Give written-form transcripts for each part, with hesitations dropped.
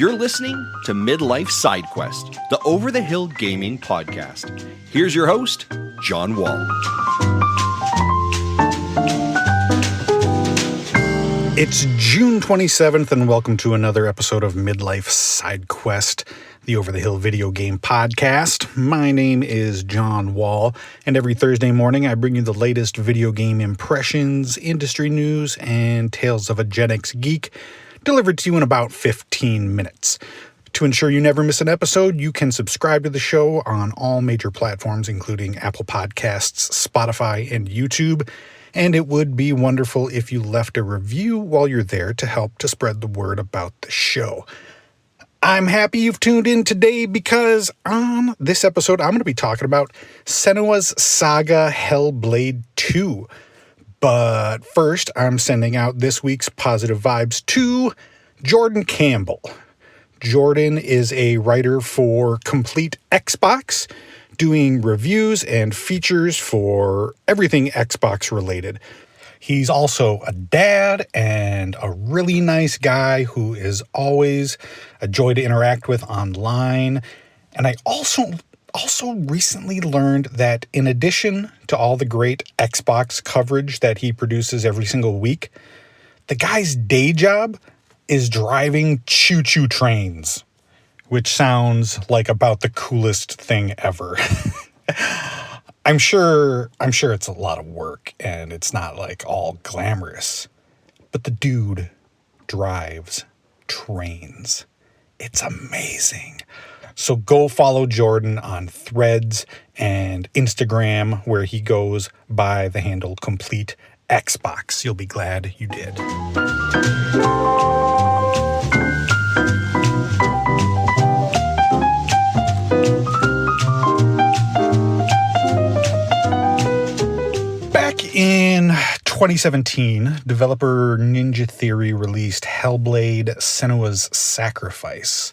You're listening to Midlife SideQuest, the over-the-hill gaming podcast. Here's your host, John Wall. It's June 27th, and welcome to another episode of Midlife SideQuest, the over-the-hill video game podcast. My name is John Wall, and every Thursday morning I bring you the latest video game impressions, industry news, and tales of a Gen X geek, delivered to you in about 15 minutes. To ensure you never miss an episode, you can subscribe to the show on all major platforms, including Apple Podcasts, Spotify, and YouTube. And it would be wonderful if you left a review while you're there to help to spread the word about the show. I'm happy you've tuned in today because on this episode, I'm going to be talking about Senua's Saga Hellblade II. But first, I'm sending out this week's positive vibes to Jordan Campbell. Jordan is a writer for Complete Xbox, doing reviews and features for everything Xbox related. He's also a dad and a really nice guy who is always a joy to interact with online. And I also recently learned that in addition to all the great Xbox coverage that he produces every single week, the guy's day job is driving choo-choo trains, which sounds like about the coolest thing ever. I'm sure it's a lot of work and it's not like all glamorous, but the dude drives trains. It's amazing. So go follow Jordan on Threads and Instagram, where he goes by the handle Complete Xbox. You'll be glad you did. Back in 2017, developer Ninja Theory released Hellblade: Senua's Sacrifice.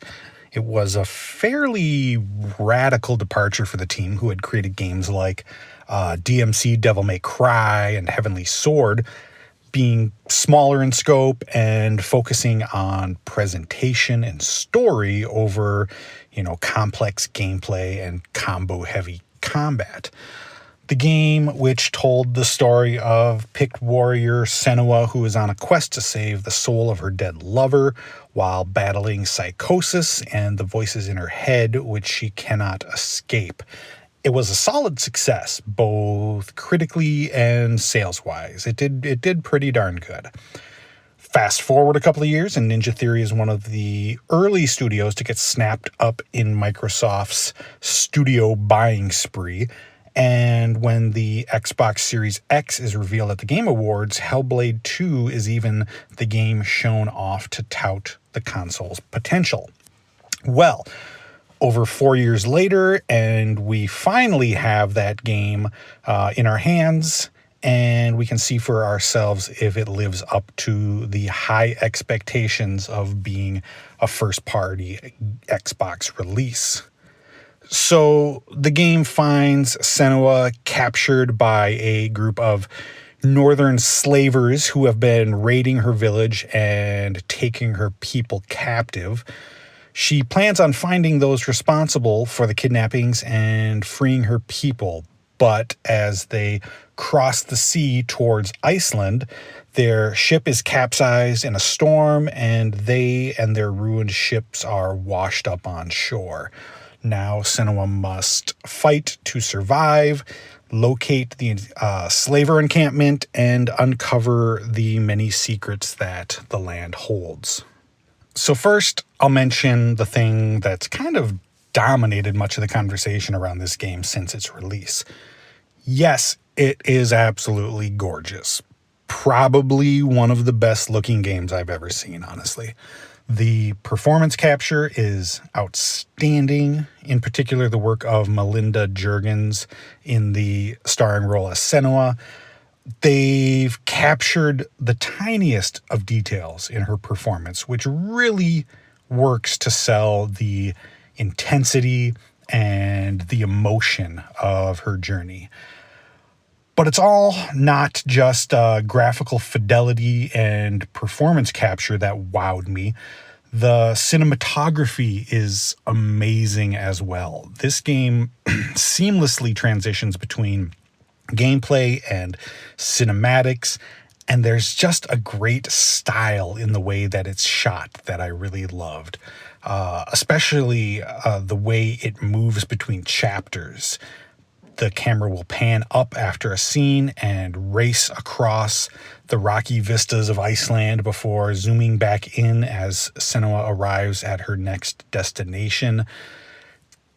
It was a fairly radical departure for the team, who had created games like DMC Devil May Cry and Heavenly Sword, being smaller in scope and focusing on presentation and story over, complex gameplay and combo-heavy combat. The game, which told the story of picked warrior Senua, who is on a quest to save the soul of her dead lover while battling psychosis and the voices in her head, which she cannot escape. It was a solid success, both critically and sales-wise. It did pretty darn good. Fast forward a couple of years, and Ninja Theory is one of the early studios to get snapped up in Microsoft's studio buying spree. And when the Xbox Series X is revealed at the Game Awards, Hellblade 2 is even the game shown off to tout the console's potential. Well, over 4 years later, and we finally have that game in our hands, and we can see for ourselves if it lives up to the high expectations of being a first-party Xbox release. So the game finds Senua captured by a group of northern slavers who have been raiding her village and taking her people captive. She plans on finding those responsible for the kidnappings and freeing her people. But as they cross the sea towards Iceland, their ship is capsized in a storm, and they and their ruined ships are washed up on shore. Now Senua must fight to survive, locate the slaver encampment, and uncover the many secrets that the land holds. So first, I'll mention the thing that's kind of dominated much of the conversation around this game since its release. Yes, it is absolutely gorgeous. Probably one of the best looking games I've ever seen, honestly. The performance capture is outstanding, in particular the work of Melinda Juergens in the starring role as Senua. They've captured the tiniest of details in her performance, which really works to sell the intensity and the emotion of her journey. But it's all not just graphical fidelity and performance capture that wowed me. The cinematography is amazing as well. This game seamlessly transitions between gameplay and cinematics, and there's just a great style in the way that it's shot that I really loved. Especially the way it moves between chapters. The camera will pan up after a scene and race across the rocky vistas of Iceland before zooming back in as Senua arrives at her next destination.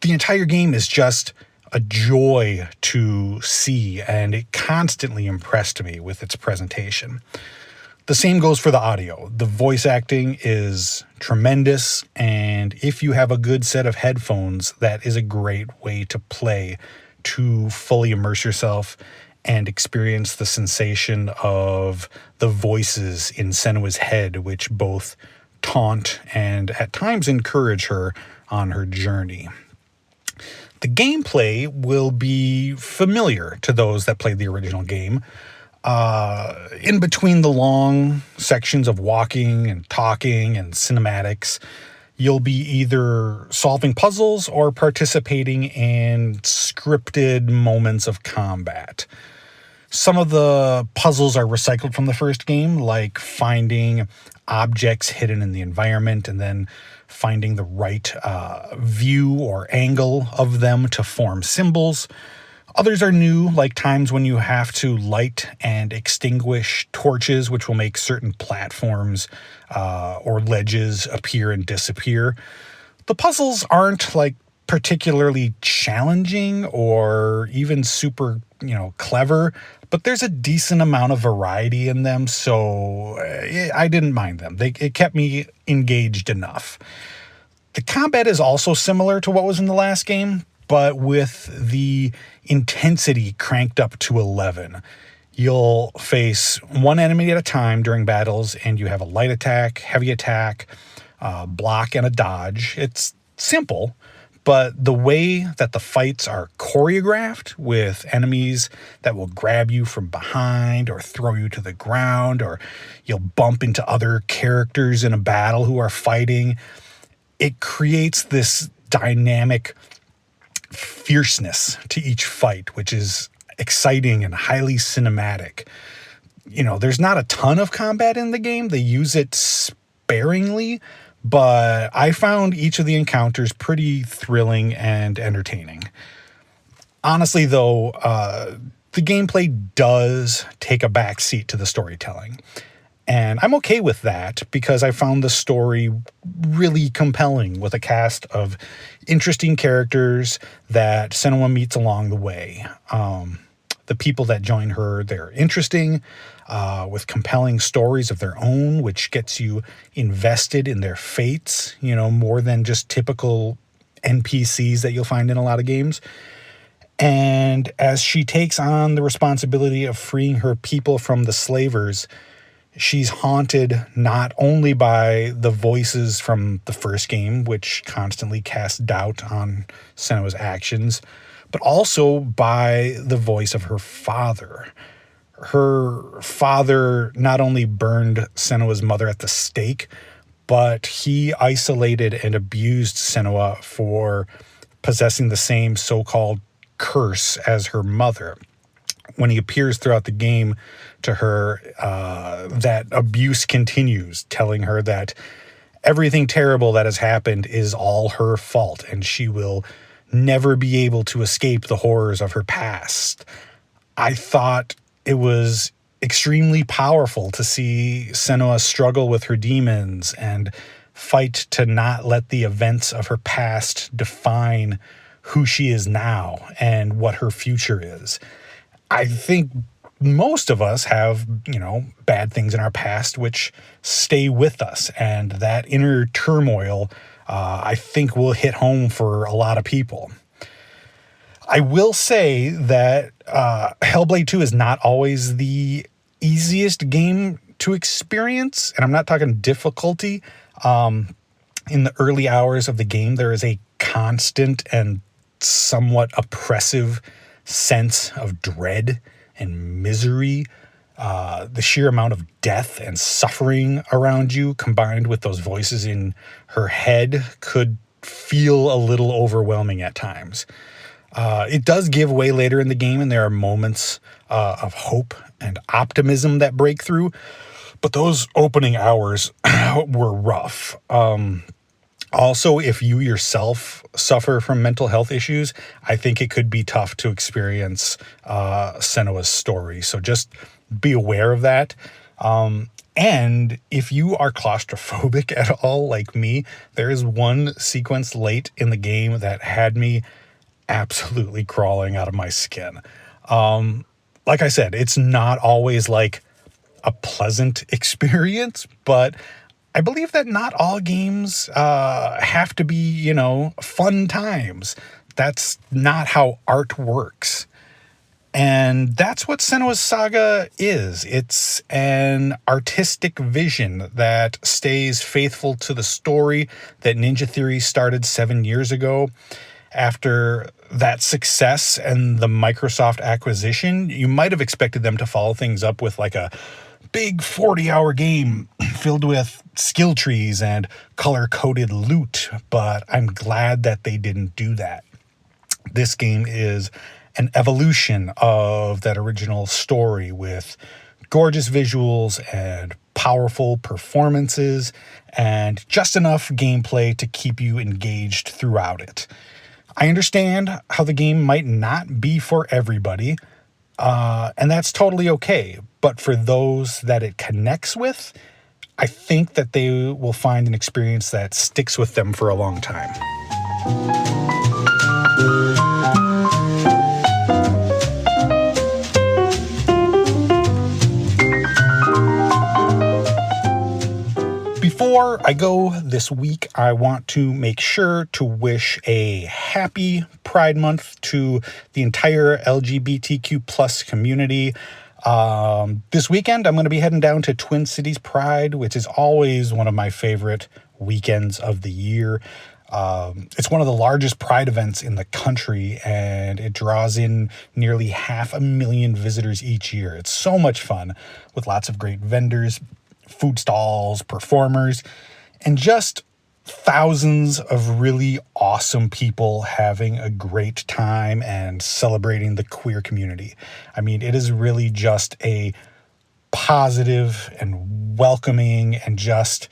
The entire game is just a joy to see, and it constantly impressed me with its presentation. The same goes for the audio. The voice acting is tremendous, and if you have a good set of headphones, that is a great way to play, to fully immerse yourself and experience the sensation of the voices in Senua's head, which both taunt and at times encourage her on her journey. The gameplay will be familiar to those that played the original game. In between the long sections of walking and talking and cinematics, you'll be either solving puzzles or participating in scripted moments of combat. Some of the puzzles are recycled from the first game, like finding objects hidden in the environment and then finding the right view or angle of them to form symbols. Others are new, like times when you have to light and extinguish torches, which will make certain platforms or ledges appear and disappear. The puzzles aren't like particularly challenging or even super, clever, but there's a decent amount of variety in them, so I didn't mind them. It kept me engaged enough. The combat is also similar to what was in the last game, but with the intensity cranked up to 11. You'll face one enemy at a time during battles, and you have a light attack, heavy attack, block, and a dodge. It's simple, but the way that the fights are choreographed with enemies that will grab you from behind or throw you to the ground, or you'll bump into other characters in a battle who are fighting, it creates this dynamic fierceness to each fight, which is exciting and highly cinematic. There's not a ton of combat in the game. They use it sparingly, but I found each of the encounters pretty thrilling and entertaining. Honestly, though, the gameplay does take a back seat to the storytelling. And I'm okay with that because I found the story really compelling with a cast of interesting characters that Senua meets along the way. The people that join her, they're interesting, with compelling stories of their own, which gets you invested in their fates, more than just typical NPCs that you'll find in a lot of games. And as she takes on the responsibility of freeing her people from the slavers, she's haunted not only by the voices from the first game, which constantly cast doubt on Senua's actions, but also by the voice of her father. Her father not only burned Senua's mother at the stake, but he isolated and abused Senua for possessing the same so-called curse as her mother. When he appears throughout the game to her, that abuse continues, telling her that everything terrible that has happened is all her fault, and she will never be able to escape the horrors of her past. I thought it was extremely powerful to see Senua struggle with her demons and fight to not let the events of her past define who she is now and what her future is. I think most of us have, bad things in our past which stay with us, and that inner turmoil, I think, will hit home for a lot of people. I will say that Hellblade 2 is not always the easiest game to experience, and I'm not talking difficulty. In the early hours of the game, there is a constant and somewhat oppressive sense of dread and misery The sheer amount of death and suffering around you, combined with those voices in her head, could feel a little overwhelming at times. It does give way later in the game, and there are moments of hope and optimism that break through, but those opening hours were rough. Also, if you yourself suffer from mental health issues, I think it could be tough to experience Senua's story. So just be aware of that. And if you are claustrophobic at all, like me, there is one sequence late in the game that had me absolutely crawling out of my skin. Like I said, it's not always like a pleasant experience, but I believe that not all games have to be, fun times. That's not how art works. And that's what Senua's Saga is. It's an artistic vision that stays faithful to the story that Ninja Theory started 7 years ago. After that success and the Microsoft acquisition, you might have expected them to follow things up with like a big 40-hour game filled with skill trees and color-coded loot, but I'm glad that they didn't do that. This game is an evolution of that original story with gorgeous visuals and powerful performances and just enough gameplay to keep you engaged throughout it. I understand how the game might not be for everybody, and that's totally okay. But for those that it connects with, I think that they will find an experience that sticks with them for a long time. Before I go this week, I want to make sure to wish a happy Pride Month to the entire LGBTQ plus community. This weekend, I'm going to be heading down to Twin Cities Pride, which is always one of my favorite weekends of the year. It's one of the largest Pride events in the country, and it draws in nearly 500,000 visitors each year. It's so much fun with lots of great vendors, food stalls, performers, and just thousands of really awesome people having a great time and celebrating the queer community. I mean, it is really just a positive and welcoming and just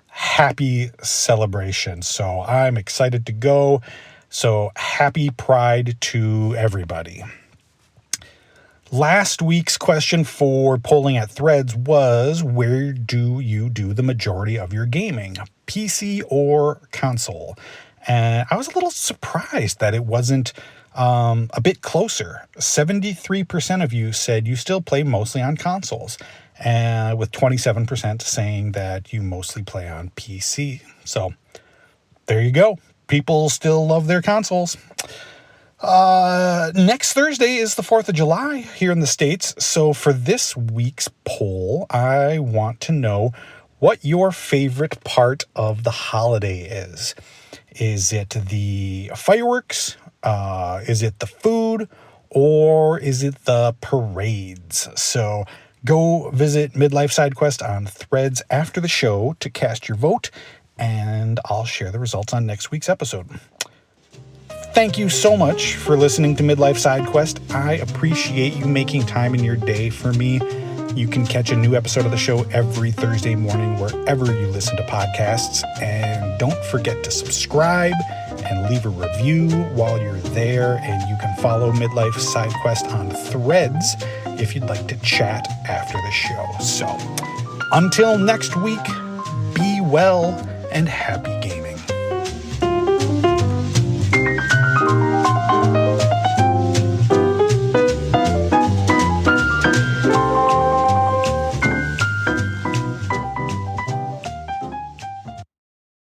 happy celebration. So I'm excited to go. So happy Pride to everybody. Last week's question for polling at Threads was, where do you do the majority of your gaming, PC or console? And I was a little surprised that it wasn't a bit closer. 73% of you said you still play mostly on consoles, with 27% saying that you mostly play on PC. So there you go. People still love their consoles. Next Thursday is the 4th of July here in the States. So for this week's poll, I want to know what your favorite part of the holiday is. Is it the fireworks? Is it the food? Or is it the parades? So go visit Midlife SideQuest on Threads after the show to cast your vote, and I'll share the results on next week's episode. Thank you so much for listening to Midlife SideQuest. I appreciate you making time in your day for me. You can catch a new episode of the show every Thursday morning wherever you listen to podcasts. And don't forget to subscribe and leave a review while you're there. And you can follow Midlife SideQuest on Threads if you'd like to chat after the show. So until next week, be well and happy